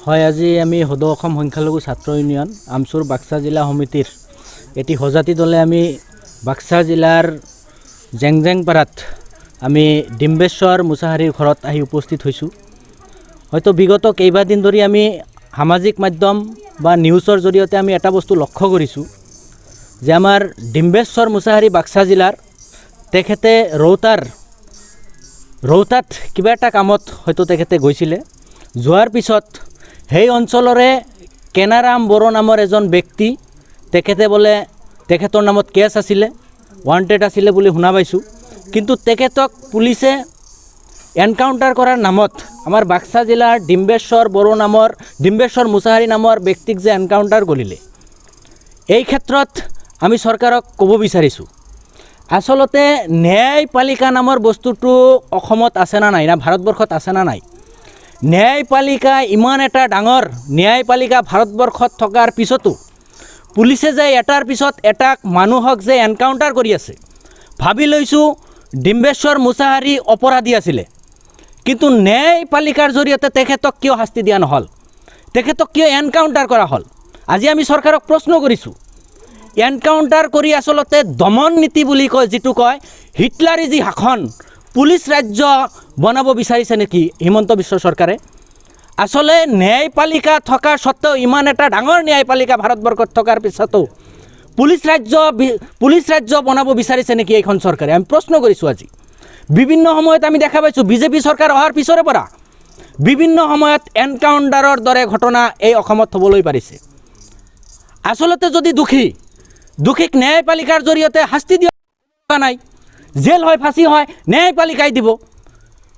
হয়, আজি আমি সদৌ অসম সংখ্যালঘু ছাত্ৰ ইউনিয়ন আমচুৰ বাক্সা জিলা সমিতিৰ এটি সজাতি দলে আমি বাক্সা জিলাৰ জেংজেংপাৰাত আমি ডিম্বেশ্বৰ মুছাহাৰীৰ ঘৰত আহি উপস্থিত হৈছোঁ। হয়তো বিগত কেইবাদিন ধৰি আমি সামাজিক মাধ্যম বা নিউজৰ জৰিয়তে আমি এটা বস্তু লক্ষ্য কৰিছোঁ যে আমাৰ ডিম্বেশ্বৰ মুছাহাৰী বাক্সা জিলাৰ তেখেতে ৰৌতাত কিবা এটা কামত হয়তো তেখেতে গৈছিলে। যোৱাৰ পিছত সেই অঞ্চলৰে কেনাৰাম বড়ো নামৰ এজন ব্যক্তি তেখেতে বোলে তেখেতৰ নামত কেছ আছিলে, ৱান্টেড আছিলে বুলি শুনা পাইছোঁ। কিন্তু তেখেতক পুলিচে এনকাউণ্টাৰ কৰাৰ নামত আমাৰ বাক্সা জিলাৰ ডিম্বেশ্বৰ মুছাহাৰী নামৰ ব্যক্তিক যে এনকাউণ্টাৰ কৰিলে, এই ক্ষেত্ৰত আমি চৰকাৰক ক'ব বিচাৰিছোঁ, আচলতে ন্যায়পালিকা নামৰ বস্তুটো অসমত আছে না নাই, না ভাৰতবৰ্ষত আছে না নাই? ন্যায়পালিকা ইমান এটা ডাঙৰ ন্যায়পালিকা ভাৰতবৰ্ষত থকাৰ পিছতো পুলিচে যে এটাৰ পিছত এটাক মানুহক যে এনকাউণ্টাৰ কৰি আছে, ভাবি লৈছোঁ ডিম্বেশ্বৰ মুছাহাৰী অপৰাধী আছিলে। কিন্তু ন্যায়পালিকাৰ জৰিয়তে তেখেতক কিয় শাস্তি দিয়া নহ'ল? তেখেতক কিয় এনকাউণ্টাৰ কৰা হ'ল? আজি আমি চৰকাৰক প্ৰশ্ন কৰিছোঁ। এনকাউণ্টাৰ কৰি আচলতে দমন নীতি বুলি কয়, যিটো কয় হিটলাৰী যি শাসন, পুলিচ ৰাজ্য বনাব বিচাৰিছে নেকি হিমন্ত বিশ্ব চৰকাৰে? আচলতে ন্যায়পালিকা থকাৰ স্বত্তেও, ইমান এটা ডাঙৰ ন্যায়পালিকা ভাৰতবৰ্ষত থকাৰ পিছতো পুলিচ ৰাজ্য বনাব বিচাৰিছে নেকি এইখন চৰকাৰে? আমি প্ৰশ্ন কৰিছোঁ। আজি বিভিন্ন সময়ত আমি দেখা পাইছোঁ বিজেপি চৰকাৰ অহাৰ পিছৰে পৰা বিভিন্ন সময়ত এনকাউণ্টাৰৰ দৰে ঘটনা এই অসমত হ'বলৈ পাৰিছে। আচলতে যদি দোষীক ন্যায়পালিকাৰ জৰিয়তে শাস্তি দিয়া নাই, জেল হয়, ফাঁচি হয়, ন্যায়পালিকাই দিব।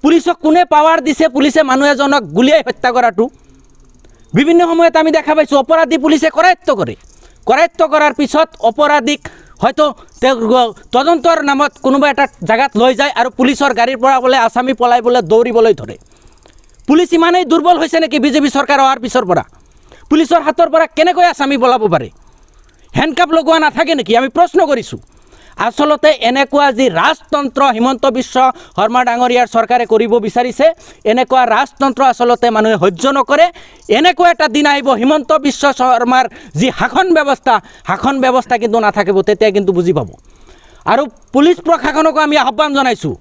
পুলিচক কোনে পাৱাৰ দিছে পুলিচে মানুহ এজনক গুলিয়াই হত্যা কৰাটো? বিভিন্ন সময়ত আমি দেখা পাইছোঁ অপৰাধী পুলিচে কৰায়ত্ব কৰাৰ পিছত অপৰাধীক হয়তো তদন্তৰ নামত কোনোবা এটা জেগাত লৈ যায় আৰু পুলিচৰ গাড়ীৰ পৰা বোলে আসামী পলাই বোলে দৌৰিবলৈ ধৰে। পুলিচ ইমানেই দুৰ্বল হৈছে নেকি বিজেপি চৰকাৰ অহাৰ পিছৰ পৰা? পুলিচৰ হাতৰ পৰা কেনেকৈ আসামী পলাব পাৰে? হেণ্ডকাপ লগোৱা নাথাকে নেকি? আমি প্ৰশ্ন কৰিছোঁ। আচলতে এনেকুৱা যি ৰাজতন্ত্ৰ হিমন্ত বিশ্ব শৰ্মা ডাঙৰীয়াৰ চৰকাৰে কৰিব বিচাৰিছে, এনেকুৱা ৰাজতন্ত্ৰ আচলতে মানুহে সহ্য নকৰে। এনেকুৱা এটা দিন আহিব হিমন্ত বিশ্ব শৰ্মাৰ যি শাসন ব্যৱস্থা কিন্তু নাথাকিব, তেতিয়া কিন্তু বুজি পাব। আৰু পুলিচ প্ৰশাসনকো আমি আহ্বান জনাইছোঁ,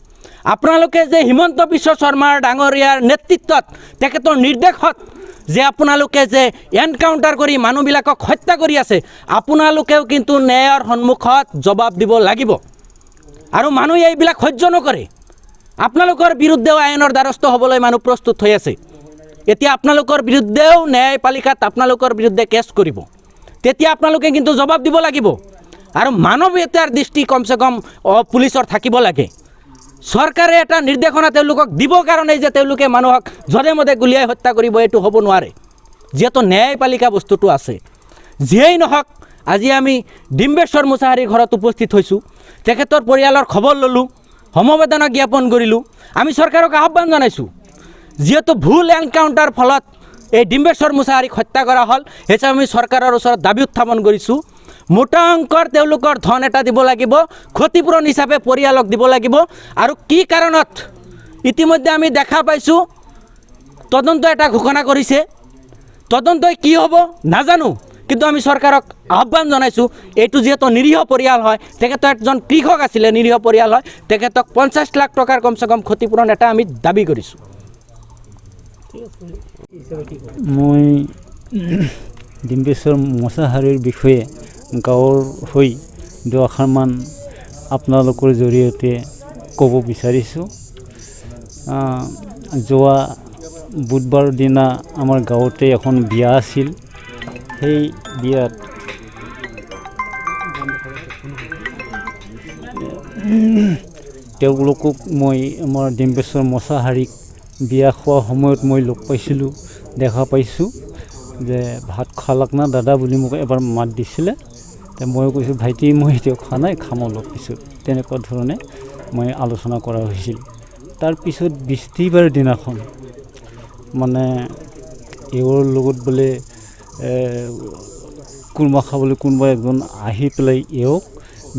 আপোনালোকে যে হিমন্ত বিশ্ব শৰ্মাৰ ডাঙৰীয়াৰ নেতৃত্বত তেখেতৰ নিৰ্দেশত যে আপোনালোকে যে এনকাউণ্টাৰ কৰি মানুহবিলাকক হত্যা কৰি আছে, আপোনালোকেও কিন্তু ন্যায়ৰ সন্মুখত জবাব দিব লাগিব। আৰু মানুহে এইবিলাক সহ্য নকৰে। আপোনালোকৰ বিৰুদ্ধেও আইনৰ দ্বাৰস্থ হ'বলৈ মানুহ প্ৰস্তুত হৈ আছে। এতিয়া আপোনালোকৰ বিৰুদ্ধেও ন্যায়পালিকাত আপোনালোকৰ বিৰুদ্ধে কেছ কৰিব, তেতিয়া আপোনালোকে কিন্তু জবাব দিব লাগিব। আৰু মানৱীয়তাৰ দৃষ্টি কমচে কম পুলিচৰ থাকিব লাগে। চৰকাৰে এটা নিৰ্দেশনা তেওঁলোকক দিব কাৰণেই যে তেওঁলোকে মানুহক যধে মধে গুলিয়াই হত্যা কৰিব, এইটো হ'ব নোৱাৰে, যিহেতু ন্যায়পালিকা বস্তুটো আছে। যিয়েই নহওক, আজি আমি ডিম্বেশ্বৰ মুছাহাৰীৰ ঘৰত উপস্থিত হৈছোঁ, তেখেতৰ পৰিয়ালৰ খবৰ ল'লোঁ, সমবেদনা জ্ঞাপন কৰিলোঁ। আমি চৰকাৰক আহ্বান জনাইছোঁ, যিহেতু ভুল এনকাউণ্টাৰ ফলত এই ডিম্বেশ্বৰ মুছাহাৰীক হত্যা কৰা হ'ল, সেইচে আমি চৰকাৰৰ ওচৰত দাবী উত্থাপন কৰিছোঁ। মোটা অংকৰ তেওঁলোকৰ ধন এটা দিব লাগিব, ক্ষতিপূৰণ হিচাপে পৰিয়ালক দিব লাগিব। আৰু কি কাৰণত ইতিমধ্যে আমি দেখা পাইছোঁ তদন্ত এটা ঘোষণা কৰিছে। তদন্তই কি হ'ব নাজানো, কিন্তু আমি চৰকাৰক আহ্বান জনাইছোঁ, এইটো যিহেতু নিৰীহ পৰিয়াল হয়, তেখেতৰ একজন কৃষক আছিলে, নিৰীহ পৰিয়াল হয়, তেখেতক 50 লাখ টকাৰ কমচে কম ক্ষতিপূৰণ এটা আমি দাবী কৰিছোঁ। মই ডিম্বেশ্বৰ মুছাহাৰীৰ বিষয়ে গাঁৱৰ হৈ দুআষাৰমান আপোনালোকৰ জৰিয়তে ক'ব বিচাৰিছোঁ। যোৱা বুধবাৰৰ দিনা আমাৰ গাঁৱতে এখন বিয়া আছিল। সেই বিয়াত তেওঁলোকক মই আমাৰ ডিম্বেশ্বৰ মুছাহাৰীক বিয়া খোৱা সময়ত মই লগ পাইছিলোঁ, দেখা পাইছোঁ যে ভাত খালাক না দাদা বুলি মোক এবাৰ মাত দিছিলে। মই কৈছোঁ ভাইটি মই এতিয়াও খোৱা নাই, খাম অলপ পিছত, তেনেকুৱা ধৰণে মই আলোচনা কৰা হৈছিল। তাৰপিছত বৃহস্পতিবাৰ দিনাখন মানে এওঁৰ লগত বোলে কুৰ্মা খাবলৈ কোনোবা এজন আহি পেলাই এওঁক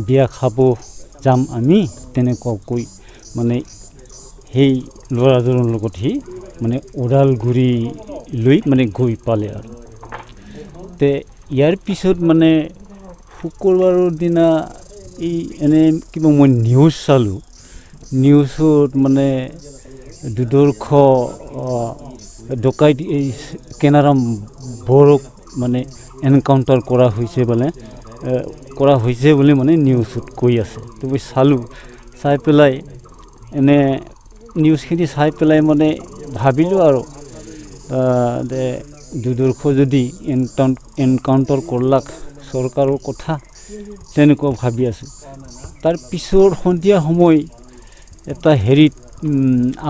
বিয়া খাব যাম আমি, তেনেকুৱাকৈ মানে সেই ল'ৰাজনৰ লগত সি মানে ওদালগুৰি লৈ মানে গৈ পালে আৰু তে ইয়াৰ পিছত মানে শুক্ৰবাৰৰ দিনা এই এনে কিবা মই নিউজ চালোঁ নিউজত মানে দুৰ্ধৰ্ষ ডকাইত এই কেনাৰাম বৰক মানে এনকাউণ্টাৰ কৰা হৈছে বুলি মানে নিউজত কৈ আছে তো মই চালোঁ চাই পেলাই এনে নিউজখিনি চাই পেলাই মানে ভাবিলোঁ আৰু যে দুৰ্ধৰ্ষ যদি এনকাউণ্টাৰ কৰলাক চৰকাৰৰ কথা তেনেকুৱা ভাবি আছোঁ তাৰ পিছৰ সন্ধিয়া সময় এটা হেৰিত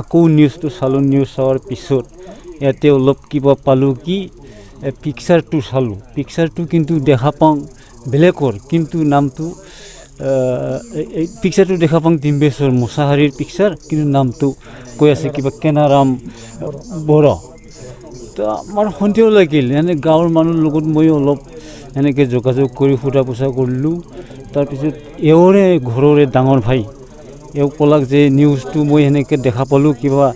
আকৌ নিউজটো চালোঁ নিউজ চোৱাৰ পিছত ইয়াতে অলপ কিবা পালোঁ কি পিকচাৰটো চালোঁ পিকচাৰটো কিন্তু দেখা পাওঁ বেলেগৰ কিন্তু নামটো এই পিকচাৰটো দেখা পাওঁ ডিম্বেশ্বৰ মছাহাৰীৰ পিকচাৰ কিন্তু নামটো কৈ আছে কিবা কেনাৰাম বৰা তো আমাৰ সন্দেহ লাগিল এনে গাঁৱৰ মানুহৰ লগত মই অলপ এনেকৈ যোগাযোগ কৰি সোধা পোছা কৰিলোঁ তাৰপিছত এওঁৰে ঘৰৰে ডাঙৰ ভাই এওঁ ক'লাক যে নিউজটো মই সেনেকৈ দেখা পালোঁ কিবা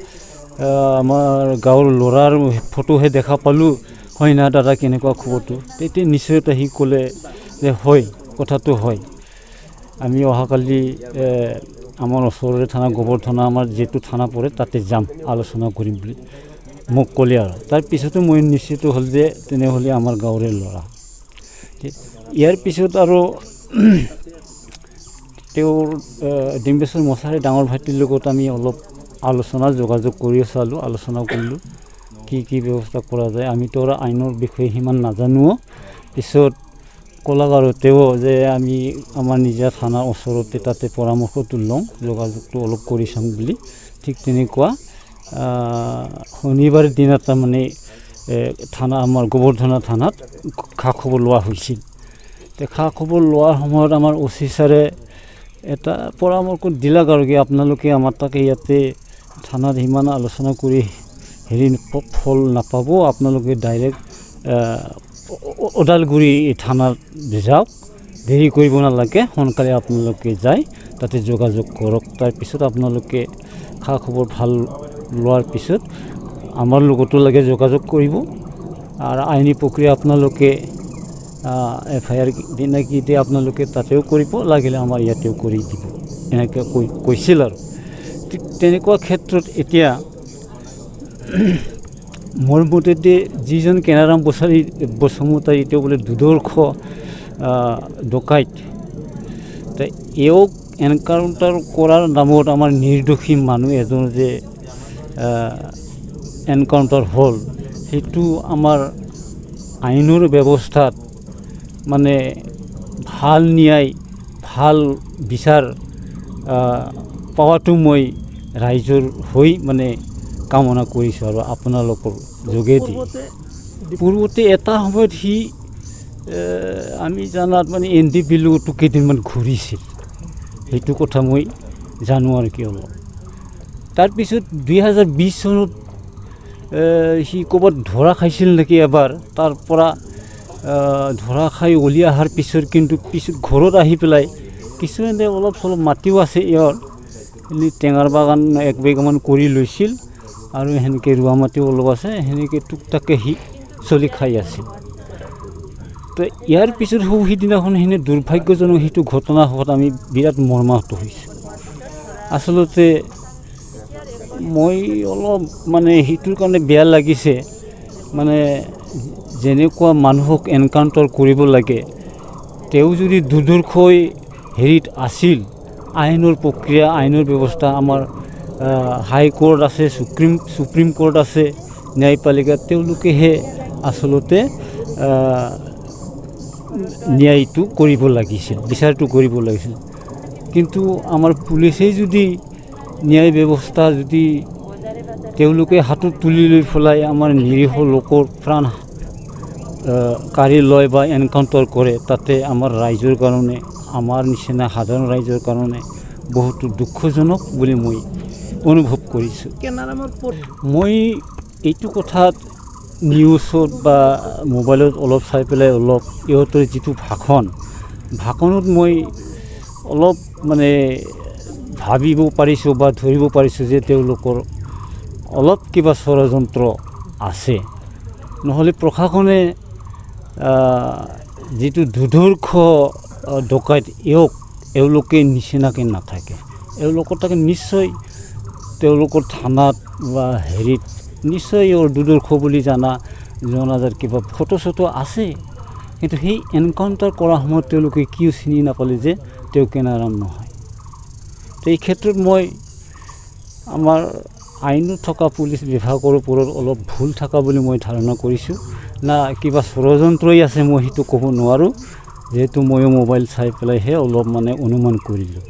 আমাৰ গাঁৱৰ ল'ৰাৰ ফটোহে দেখা পালোঁ হয় না দাদা কেনেকুৱা খবৰটো তেতিয়া নিশ্চয়তা সি ক'লে যে হয় কথাটো হয় আমি অহাকালি আমাৰ ওচৰৰে থানা গোবৰ থানা আমাৰ যিটো থানা পৰে তাতে যাম আলোচনা কৰিম বুলি মোক ক'লে আৰু তাৰপিছতো মই নিশ্চিত হ'ল যে তেনেহ'লে আমাৰ গাঁৱৰে ল'ৰা ইয়াৰ পিছত আৰু তেওঁৰ ডিম্বেশ্বৰ মছাহাৰী ডাঙৰ ভাইটিৰ লগত আমি অলপ যোগাযোগ কৰি চালোঁ আলোচনা কৰিলোঁ কি ব্যৱস্থা কৰা যায় আমিতো আৰু আইনৰ বিষয়ে সিমান নাজানো পিছত ক'লাক আৰু তেওঁ যে আমি আমাৰ নিজা থানাৰ ওচৰতে তাতে পৰামৰ্শটো লওঁ যোগাযোগটো অলপ কৰি চাম বুলি ঠিক তেনেকুৱা শনিবাৰ দিনা তাৰমানে থানা আমাৰ গোবৰ্ধনা থানাত খা খবৰ লোৱা হৈছিল খা খবৰ লোৱাৰ সময়ত আমাৰ অচি ছাৰে এটা পৰামৰ্শ দিলাক আৰু কি আপোনালোকে আমাৰ তাকে ইয়াতে থানাত সিমান আলোচনা কৰি হেৰি ফল নাপাব আপোনালোকে ডাইৰেক্ট ওদালগুৰি থানাত যাওক দেৰি কৰিব নালাগে সোনকালে আপোনালোকে যায় তাতে যোগাযোগ কৰক তাৰপিছত আপোনালোকে খা খবৰ ভাল লোৱাৰ পিছত আমাৰ লগতো লাগে যোগাযোগ কৰিব আৰু আইনী প্ৰক্ৰিয়া আপোনালোকে FIR দিনা কি দিয়ে আপোনালোকে তাতেও কৰিব লাগিলে আমাৰ ইয়াতেও কৰি দিব এনেকৈ কৈছিল আৰু ঠিক তেনেকুৱা ক্ষেত্ৰত এতিয়া মোৰ মতেদি যিজন কেনাৰাম বসুমতাৰী তেওঁ বোলে দুৰ্ধৰ্ষ ডকাইত এওঁক এনকাউণ্টাৰ কৰাৰ নামত আমাৰ নিৰ্দোষী মানুহ এজন যে এনকাউণ্টাৰ হ'ল সেইটো আমাৰ আইনৰ ব্যৱস্থাত মানে ভাল ন্যায় ভাল বিচাৰ পাৱাটো মই ৰাইজৰ হৈ মানে কামনা কৰিছোঁ আৰু আপোনালোকৰ যোগেদি পূৰ্বতে এটা সময়ত সি আমি জানাত মানে NDPLতো কেইদিনমান ঘূৰিছিল সেইটো কথা মই জানো আৰু কি অলপ তাৰপিছত 2020 চনত সি ক'ৰবাত ধৰা খাইছিল নেকি এবাৰ তাৰ পৰা ধৰা খাই ওলি অহাৰ পিছত কিন্তু পিছত ঘৰত আহি পেলাই কিছুমানে অলপ চলপ মাটিও আছে ইয়াৰ টেঙাৰ বাগান 1 বিঘামান কৰি লৈছিল আৰু সেনেকৈ ৰোৱা মাটিও অলপ আছে সেনেকৈ টুকটাককৈ সি চলি খাই আছিল তো ইয়াৰ পিছত সিদিনাখন সেনে দুৰ্ভাগ্যজনক সেইটো ঘটনা হোৱাত আমি বিৰাট মৰ্মাহত হৈছোঁ আচলতে মই অলপ মানে সেইটোৰ কাৰণে বেয়া লাগিছে মানে যেনেকুৱা মানুহক এনকাউণ্টাৰ কৰিব লাগে তেওঁ যদি দুৰ্ধৰ্ষই হেৰিত আছিল আইনৰ প্ৰক্ৰিয়া আইনৰ ব্যৱস্থা আমাৰ হাইকোৰ্ট আছে সুপ্ৰিম কোৰ্ট আছে ন্যায়পালিকা তেওঁলোকেহে আচলতে ন্যায়টো কৰিব লাগিছিল বিচাৰটো কৰিব লাগিছিল কিন্তু আমাৰ পুলিচেই যদি ন্যায় ব্যৱস্থা যদি তেওঁলোকে হাতত তুলি লৈ পেলাই আমাৰ নিৰীহ লোকৰ প্ৰাণ কাঢ়ি লয় বা এনকাউণ্টাৰ কৰে তাতে আমাৰ ৰাইজৰ কাৰণে আমাৰ নিচিনা সাধাৰণ ৰাইজৰ কাৰণে বহুতো দুখজনক বুলি মই অনুভৱ কৰিছোঁ মই এইটো কথাত নিউজত বা মোবাইলত অলপ চাই পেলাই অলপ ইহঁতৰ যিটো ভাষণত মই অলপ মানে ভাবিব পাৰিছোঁ বা ধৰিব পাৰিছোঁ যে তেওঁলোকৰ অলপ কিবা ষড়যন্ত্ৰ আছে নহ'লে প্ৰশাসনে যিটো দুৰ্ধৰ্ষ ডকাইত এওঁলোকে নিচিনাকৈ নাথাকে। এওঁলোকৰ তাকে নিশ্চয় তেওঁলোকৰ থানাত বা হেৰিত নিশ্চয় দুৰ্ধৰ্ষ বুলি জনাজাত কিবা ফটো চটো আছে। কিন্তু সেই এনকাউণ্টাৰ কৰাৰ সময়ত তেওঁলোকে কিয় চিনি নাপালে যে তেওঁ কেনাৰাম নহয়। তো এই ক্ষেত্ৰত মই আমাৰ আইনত থকা পুলিচ বিভাগৰ ওপৰত অলপ ভুল থকা বুলি মই ধাৰণা কৰিছোঁ, না কিবা ষড়যন্ত্ৰই আছে মই সেইটো ক'ব নোৱাৰোঁ, যিহেতু ময়ো মোবাইল চাই পেলাইহে অলপ অনুমান কৰিলোঁ।